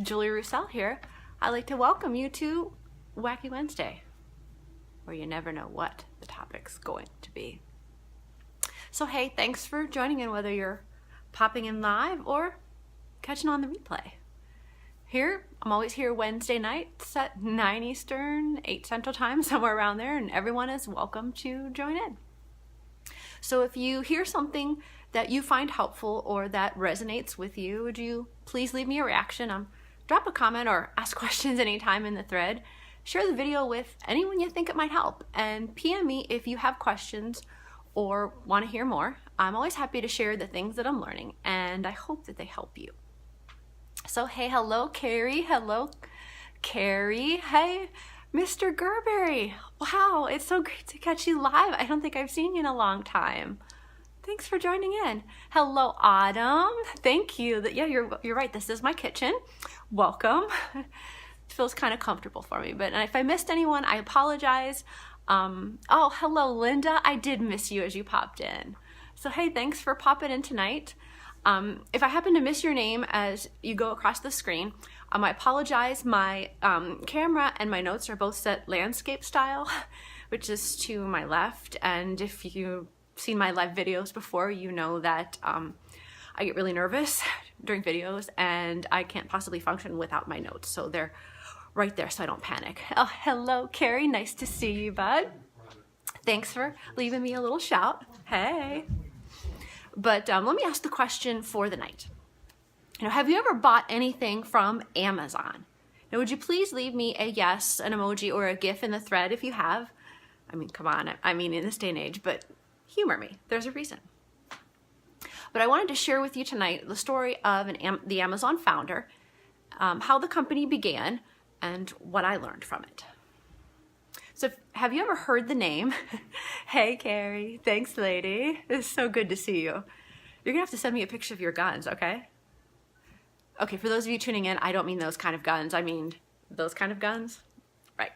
Julie Roussel here. I'd like to welcome you to Wacky Wednesday, where you never know what the topic's going to be. So hey, thanks for joining in, whether you're popping in live or catching on the replay. I'm always here Wednesday nights at 9 Eastern, 8 Central Time, somewhere around there, and everyone is welcome to join in. So if you hear something that you find helpful or that resonates with you, would you please leave me a reaction? Drop a comment or ask questions anytime in the thread. Share the video with anyone you think it might help, and PM me if you have questions or want to hear more. I'm always happy to share the things that I'm learning, and I hope that they help you. So hey, hello Carrie, hello Carrie, hey Mr. Gerberry, wow, it's so great to catch you live. I don't think I've seen you in a long time. Thanks for joining in. Hello Autumn, thank you. Yeah, you're right, this is my kitchen. Welcome. It feels kind of comfortable for me, but if I missed anyone, I apologize. Oh, hello Linda, I did miss you as you popped in. So hey, thanks for popping in tonight. If I happen to miss your name as you go across the screen, I apologize. My camera and my notes are both set landscape style, which is to my left. And if you've seen my live videos before, you know that I get really nervous during videos and I can't possibly function without my notes. So they're right there so I don't panic. Oh, hello, Carrie. Nice to see you, bud. Thanks for leaving me a little shout. Hey. But let me ask the question for the night. Have you ever bought anything from Amazon? Now, would you please leave me a yes, an emoji, or a GIF in the thread if you have? I mean, come on. I mean, in this day and age, but humor me. There's a reason. But I wanted to share with you tonight the story of the Amazon founder, how the company began, and what I learned from it. So have you ever heard the name? Hey, Carrie. Thanks, lady. It's so good to see you. You're going to have to send me a picture of your guns, okay? Okay, for those of you tuning in, I don't mean those kind of guns. I mean those kind of guns. Right.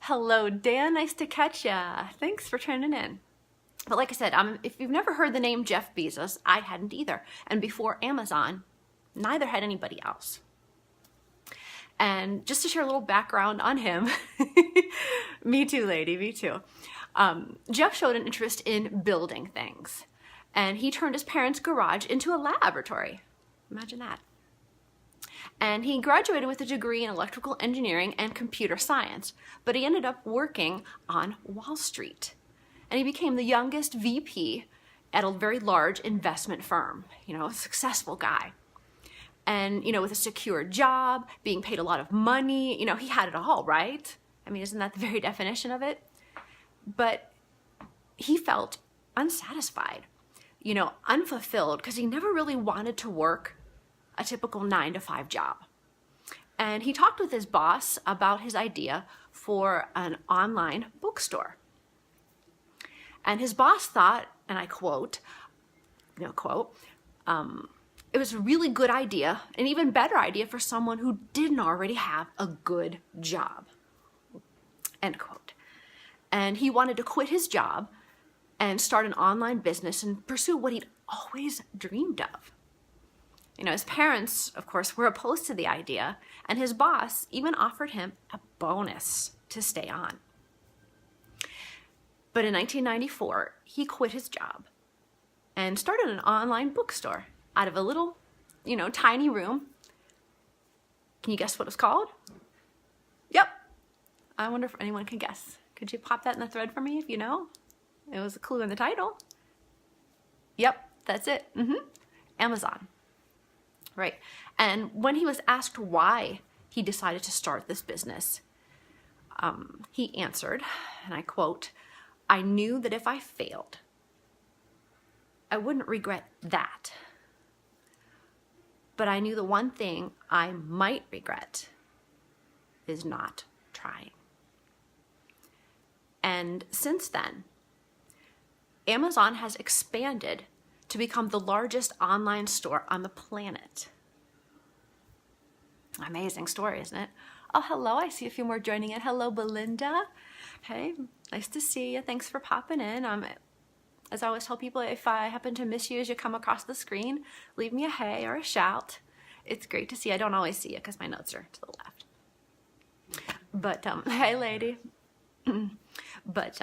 Hello, Dan. Nice to catch ya. Thanks for tuning in. But like I said, if you've never heard the name Jeff Bezos, I hadn't either. And before Amazon, neither had anybody else. And just to share a little background on him, me too, lady, me too. Jeff showed an interest in building things, and he turned his parents' garage into a laboratory. Imagine that. And he graduated with a degree in electrical engineering and computer science, but he ended up working on Wall Street. And he became the youngest VP at a very large investment firm, a successful guy. And, with a secure job, being paid a lot of money, he had it all, right? I mean, isn't that the very definition of it? But he felt unsatisfied, unfulfilled, because he never really wanted to work a typical 9-to-5 job. And he talked with his boss about his idea for an online bookstore. And his boss thought, and I quote, it was a really good idea, an even better idea for someone who didn't already have a good job, end quote. And he wanted to quit his job and start an online business and pursue what he'd always dreamed of. His parents, of course, were opposed to the idea, and his boss even offered him a bonus to stay on. But in 1994, he quit his job and started an online bookstore out of a little, tiny room. Can you guess what it was called? Yep. I wonder if anyone can guess. Could you pop that in the thread for me if you know? It was a clue in the title. Yep, that's it. Amazon. Right. And when he was asked why he decided to start this business, he answered, and I quote, "I knew that if I failed, I wouldn't regret that. But I knew the one thing I might regret is not trying." And since then, Amazon has expanded to become the largest online store on the planet. Amazing story, isn't it? Oh, hello. I see a few more joining in. Hello, Belinda. Hey, nice to see you. Thanks for popping in. As I always tell people, if I happen to miss you as you come across the screen, leave me a hey or a shout. It's great to see you. I don't always see you because my notes are to the left. But, hey, lady. But,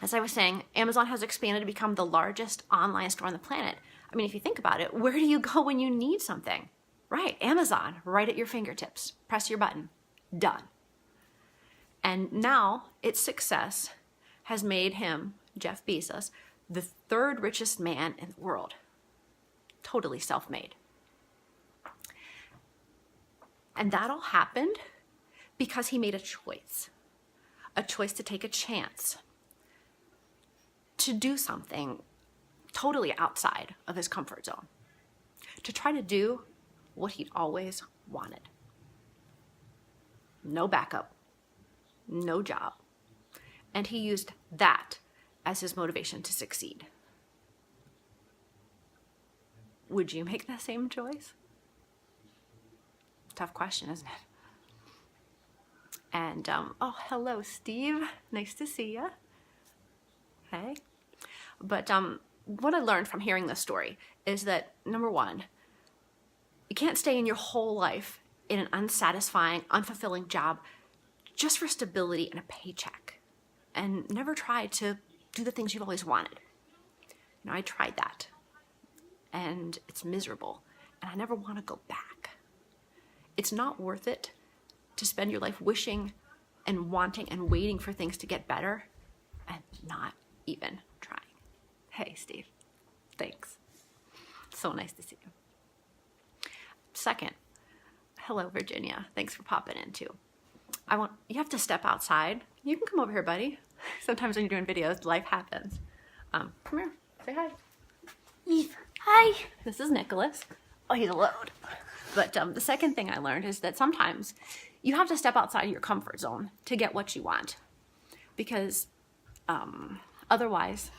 as I was saying, Amazon has expanded to become the largest online store on the planet. I mean, if you think about it, where do you go when you need something? Right, Amazon, right at your fingertips. Press your button. Done. And now its success has made him, Jeff Bezos, the third richest man in the world. Totally self-made. And that all happened because he made a choice to take a chance, to do something totally outside of his comfort zone, to try to do what he'd always wanted. No backup, no job. And he used that as his motivation to succeed. Would you make the same choice? Tough question, isn't it? And, oh, hello, Steve. Nice to see you. Hey. But what I learned from hearing this story is that, number one, you can't stay in your whole life in an unsatisfying, unfulfilling job just for stability and a paycheck, and never try to do the things you've always wanted. You know, I tried that, and it's miserable, and I never want to go back. It's not worth it to spend your life wishing and wanting and waiting for things to get better and not even trying. Hey, Steve. Thanks. So nice to see you. Second, hello, Virginia. Thanks for popping in, too. You have to step outside. You can come over here, buddy. Sometimes when you're doing videos, life happens. Come here. Say hi. Eve. Hi. This is Nicholas. Oh, he's a load. But the second thing I learned is that sometimes you have to step outside your comfort zone to get what you want, because otherwise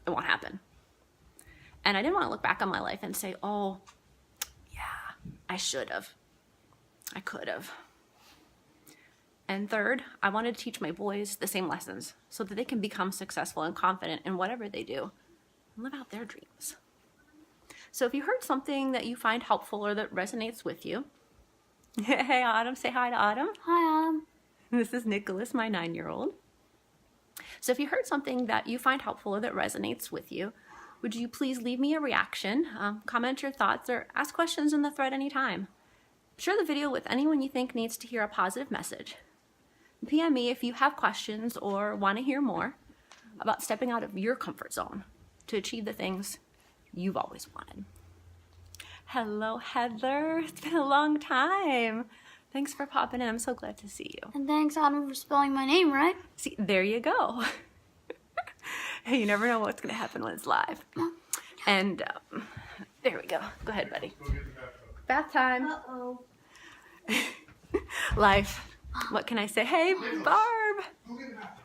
it won't happen. And I didn't want to look back on my life and say, oh, yeah, I should have. I could have. And third, I wanted to teach my boys the same lessons so that they can become successful and confident in whatever they do and live out their dreams. So if you heard something that you find helpful or that resonates with you, hey, Autumn, say hi to Autumn. Hi, Autumn. This is Nicholas, my 9-year-old. So if you heard something that you find helpful or that resonates with you, would you please leave me a reaction, comment your thoughts, or ask questions in the thread anytime. Share the video with anyone you think needs to hear a positive message. PM me if you have questions or want to hear more about stepping out of your comfort zone to achieve the things you've always wanted. Hello, Heather. It's been a long time. Thanks for popping in. I'm so glad to see you. And thanks, Autumn, for spelling my name right. See, there you go. Hey, you never know what's going to happen when it's live. And there we go. Go ahead, buddy. Bath time. Uh-oh. Life. What can I say? Hey, Barb.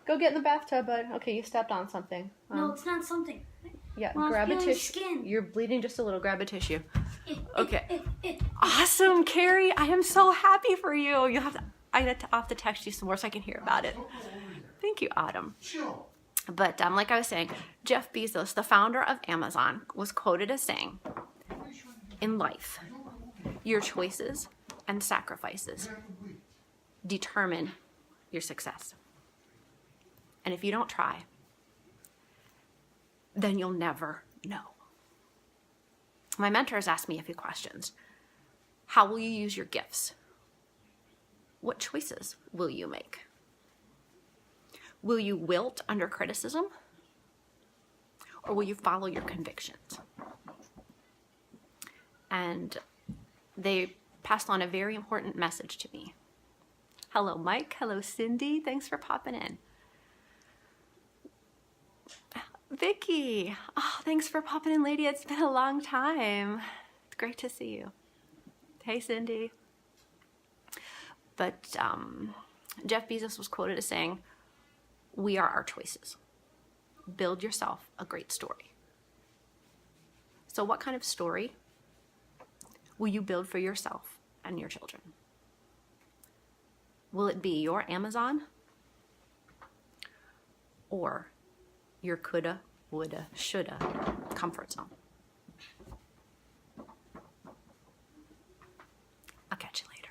Go get in the bathtub, bud. Okay, you stepped on something. No, it's not something. Yeah, Well, grab a feeling tissue. skin. You're bleeding just a little. Grab a tissue. Okay. Awesome, Carrie. I am so happy for you. You'll have to. I have to text you some more so I can hear about it. Thank you, Autumn. But like I was saying, Jeff Bezos, the founder of Amazon, was quoted as saying, "In life, your choices and sacrifices determine your success. And if you don't try, then you'll never know." My mentor has asked me a few questions. How will you use your gifts? What choices will you make? Will you wilt under criticism? Or will you follow your convictions? And they passed on a very important message to me. Hello, Mike. Hello, Cindy. Thanks for popping in. Vicky. Oh, thanks for popping in, lady. It's been a long time. It's great to see you. Hey, Cindy. But Jeff Bezos was quoted as saying, "We are our choices. Build yourself a great story." So what kind of story will you build for yourself and your children? Will it be your Amazon or your coulda, woulda, shoulda comfort zone? catch you later.